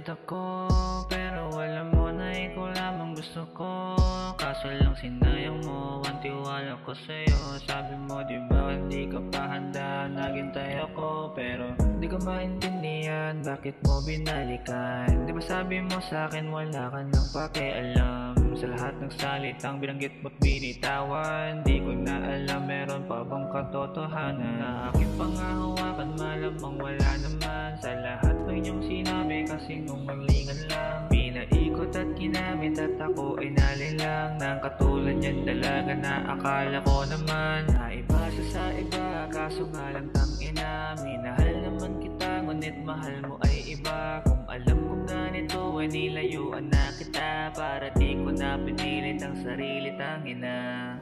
excited ako, pero alam mo na ikaw lamang gusto ko. Kaso lang sinayang mo ang tiwala ko sa'yo. Sabi mo diba hindi ka pa handa, naghintay ako. Pero di ko maintindihan bakit mo binalikan. Di ba sabi mo sa'kin wala ka nang pakialam sa lahat ng salitang binanggit mo't binitawan. Di ko na alam meron pa bang katotohanan na aking pangahawakan, malamang wala naman. Sa lahat ng inyong sinabi kasing nungmalingan lang, pinaikot at ginamit at ako ay nalilang ng katulad niyan dalaga na akala ko naman naiba siya sa iba. Kaso nga lang tangina, minahal naman kita ngunit mahal mo ay iba. Kung alam kong ganito ay nilayuan na kita para di ko na pinilit ang sarili, tangina.